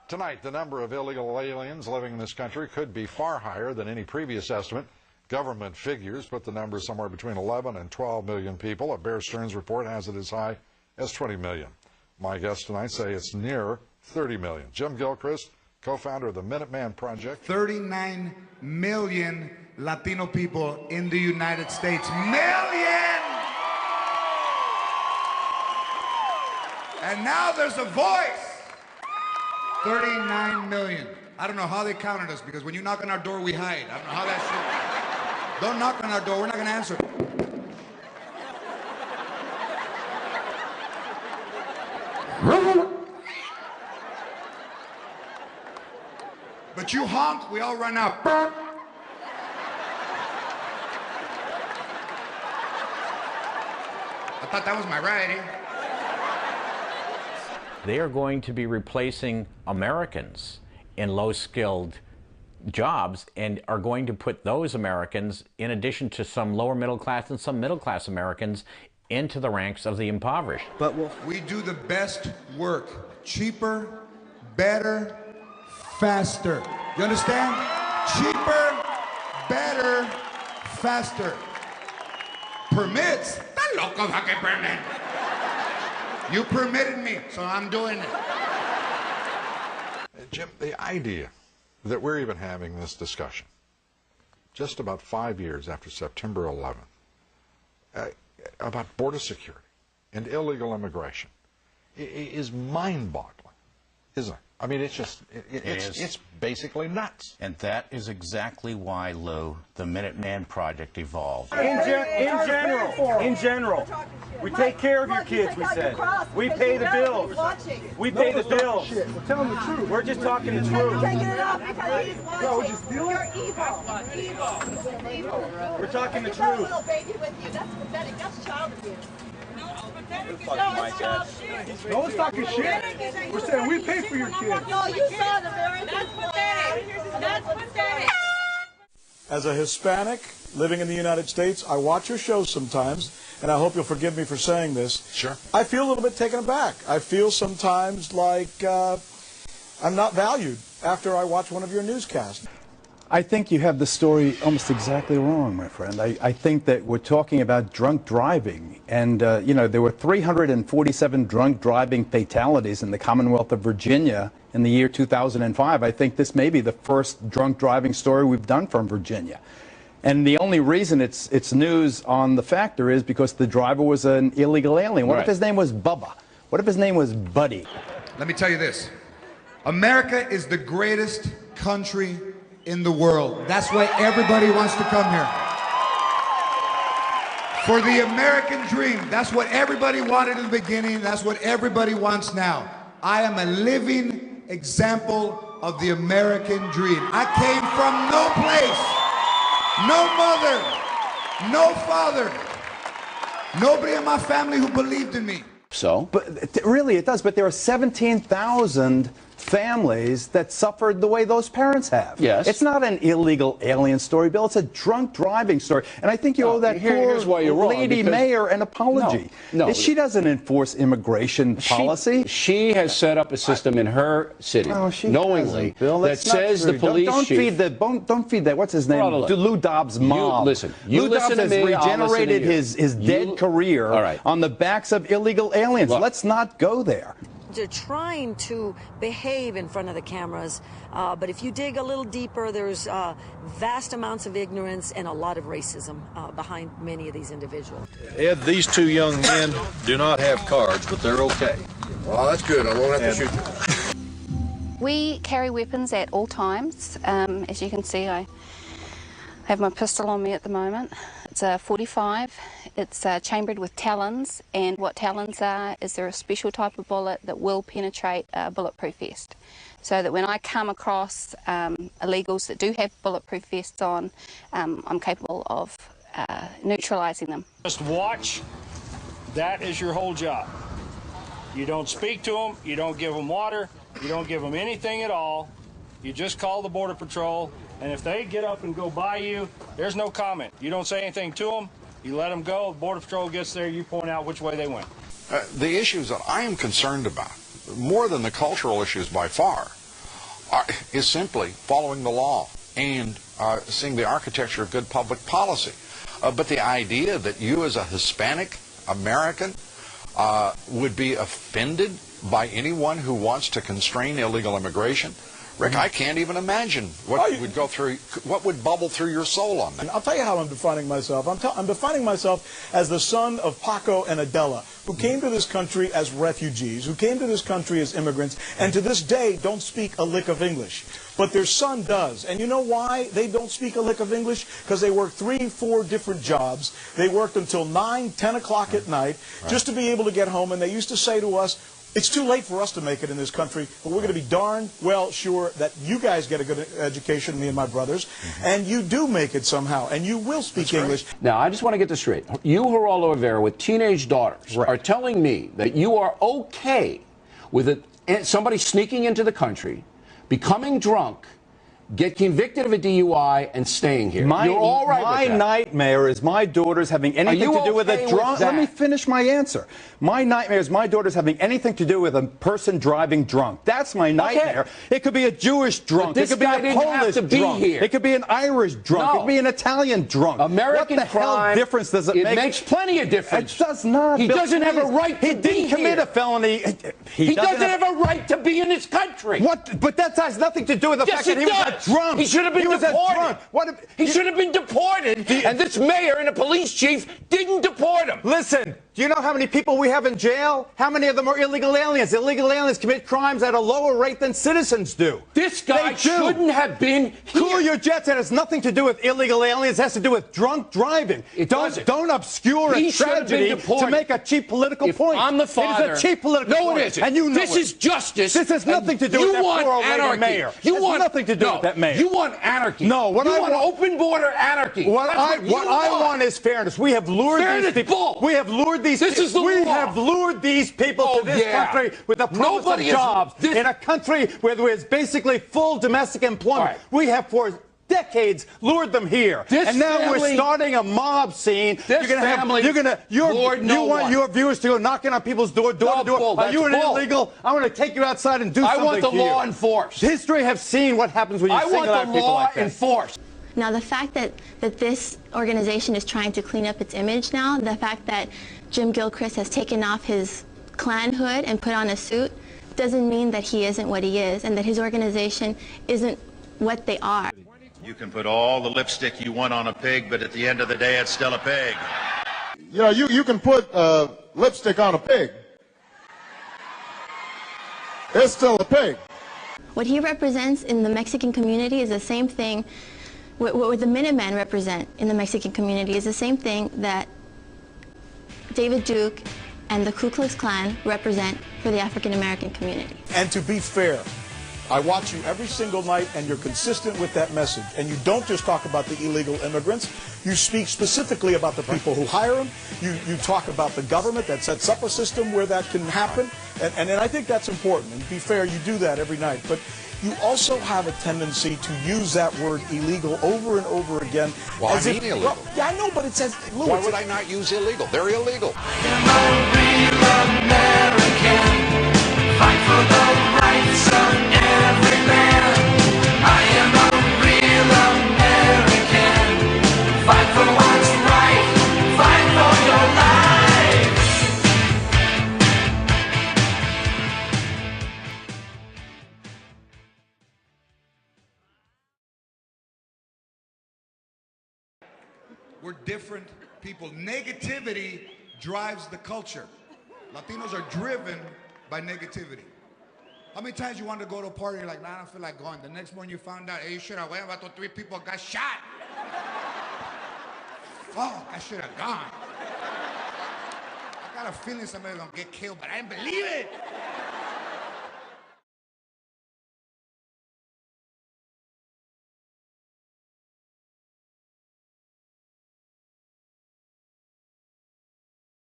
Tonight, the number of illegal aliens living in this country could be far higher than any previous estimate. Government figures put the number somewhere between 11 and 12 million people. A Bear Stearns report has it as high as 20 million. My guests tonight say it's near 30 million. Jim Gilchrist, co-founder of the Minuteman Project. 39 million Latino people in the United States. Million! And now there's a voice. 39 million. I don't know how they counted us, because when you knock on our door, we hide. I don't know how that shit. Don't knock on our door. We're not going to answer. But you honk, we all run out. I thought that was my ride, eh? They are going to be replacing Americans in low-skilled jobs and are going to put those Americans, in addition to some lower middle class and some middle class Americans, into the ranks of the impoverished. But we do the best work. Cheaper, better, faster. You understand? Cheaper, better, faster. Permits? Está loco va que permit. You permitted me, so I'm doing it. Jim, the idea that we're even having this discussion just about 5 years after September 11th about border security and illegal immigration is mind-boggling, isn't it? I mean, it's just, it's basically nuts. And that is exactly why, Lou, the Minuteman Project evolved. In general, we take care of your kids, we said. We pay the bills. We pay the bills. We're telling the truth. We're just talking the truth. Taking it up because he's watching. You're evil. Evil. We're talking the There's no truth. little baby with you. That's pathetic. That's child abuse. No, it's child shit. No one's talking shit. We're saying we pay for your kids. No, you saw the very That's pathetic. That's pathetic. As a Hispanic living in the United States, I watch your shows sometimes, and I hope you'll forgive me for saying this. Sure. I feel a little bit taken aback. I feel sometimes like I'm not valued after I watch one of your newscasts. I think you have the story almost exactly wrong, my friend. I think that we're talking about drunk driving, and you know, there were 347 drunk driving fatalities in the Commonwealth of Virginia in the year 2005. I think this may be the first drunk driving story we've done from Virginia. And the only reason it's news on the factor is because the driver was an illegal alien. What if his name was Bubba? What if his name was Buddy? Let me tell you this. America is the greatest country in the world. That's why everybody wants to come here. For the American dream. That's what everybody wanted in the beginning. That's what everybody wants now. I am a living example of the American dream. I came from no place, no mother, no father, nobody in my family who believed in me. So? But really it does, but there are 17,000 families that suffered the way those parents have. Yes. It's not an illegal alien story, Bill. It's a drunk driving story. And I think you owe that poor lady mayor an apology. No. She doesn't enforce immigration policy. She has set up a system in her city, knowingly, Bill, that says the police chief... Don't feed that, what's his name? Lou Dobbs' mom. Lou Dobbs has regenerated his dead career on the backs of illegal aliens. Let's not go there. They're trying to behave in front of the cameras, but if you dig a little deeper, there's vast amounts of ignorance and a lot of racism behind many of these individuals. Ed, these two young men do not have cards, but they're okay. Well, that's good. I won't have to shoot them. We carry weapons at all times. As you can see, I have my pistol on me at the moment. It's a .45. It's chambered with talons, and what talons are is they're a special type of bullet that will penetrate a bulletproof vest. So that when I come across illegals that do have bulletproof vests on, I'm capable of neutralizing them. Just watch. That is your whole job. You don't speak to them, you don't give them water, you don't give them anything at all. You just call the Border Patrol, and if they get up and go by you, there's no comment. You don't say anything to them. You let them go, the Border Patrol gets there, you point out which way they went. The issues that I am concerned about, more than the cultural issues by far, is simply following the law and seeing the architecture of good public policy. But the idea that you as a Hispanic American would be offended by anyone who wants to constrain illegal immigration, Rick, I can't even imagine what would go through, what would bubble through your soul on that. I'll tell you how I'm defining myself. I'm defining myself as the son of Paco and Adela, who came to this country as refugees, who came to this country as immigrants, and to this day don't speak a lick of English. But their son does. And you know why they don't speak a lick of English? Because they work 3, 4 different jobs. They worked until 9, 10 o'clock at night just to be able to get home. And they used to say to us, it's too late for us to make it in this country, but we're going to be darn well sure that you guys get a good education, me and my brothers, and you do make it somehow, and you will speak English. Now, I just want to get this straight. You, Geraldo Rivera, with teenage daughters, are telling me that you are okay with somebody sneaking into the country, becoming drunk, get convicted of a DUI, and staying here. You're all right with that. My nightmare is my daughters having anything to do with a drunk. Let me finish my answer. My nightmare is my daughters having anything to do with a person driving drunk. That's my nightmare. It could be a Jewish drunk. But this it could guy be a didn't Polish have to be drunk. here. It could be an Irish drunk. It could be an Italian drunk. American what the crime, hell difference does it make? It makes plenty of difference. It does not. He doesn't have a right to be here. He didn't commit a felony. He doesn't have a right to be in this country. What? But that has nothing to do with the fact that he was a drunk. He should have been deported. He should have been deported, and this mayor and the police chief didn't deport him. Listen, do you know how many people we have in jail? How many of them are illegal aliens? Illegal aliens commit crimes at a lower rate than citizens do. This guy shouldn't have been here. Cool your jets. It has nothing to do with illegal aliens. It has to do with drunk driving. Don't obscure a tragedy to make a cheap political point. I'm the father. It is a cheap political point. No, it isn't. And you know this is justice. This has nothing to do with that poor old lady mayor. You want nothing to do with that mayor. You want anarchy. No, what I want open border anarchy. What I want is fairness. We have lured these people. We have lured these. We have lured these people to this country with the promise of jobs in a country where there is basically full domestic employment. We have for decades lured them here, and now we're starting a mob scene. You want your viewers to go knocking on people's door to door. Are you an illegal? I want to take you outside and do something. I want the law enforced. History have seen what happens when you single out people like that. I want the law enforced. Now, the fact that this organization is trying to clean up its image now, the fact that Jim Gilchrist has taken off his Klan hood and put on a suit, doesn't mean that he isn't what he is and that his organization isn't what they are. You can put all the lipstick you want on a pig, but at the end of the day, it's still a pig. You know, you can put lipstick on a pig. It's still a pig. What he represents in the Mexican community is the same thing. What the Minutemen represent in the Mexican community is the same thing that David Duke and the Ku Klux Klan represent for the African American community. And to be fair, I watch you every single night, and you're consistent with that message. And you don't just talk about the illegal immigrants. You speak specifically about the people who hire them. You talk about the government that sets up a system where that can happen. And I think that's important. And to be fair, you do that every night. But you also have a tendency to use that word illegal over and over again. Well, I mean illegal. Well, yeah, I know, but it says... Why would I not use illegal? They're illegal. I am a real American. Fight for the rights of every man. I am a real American. Fight for what's right. Fight for your life. We're different people. Negativity drives the culture. Latinos are driven by negativity. How many times you want to go to a party and you're like, nah, I don't feel like going. The next morning you found out, hey, you should have went, about 3 people got shot. Fuck, I should have gone. I got a feeling somebody's going to get killed, but I didn't believe it.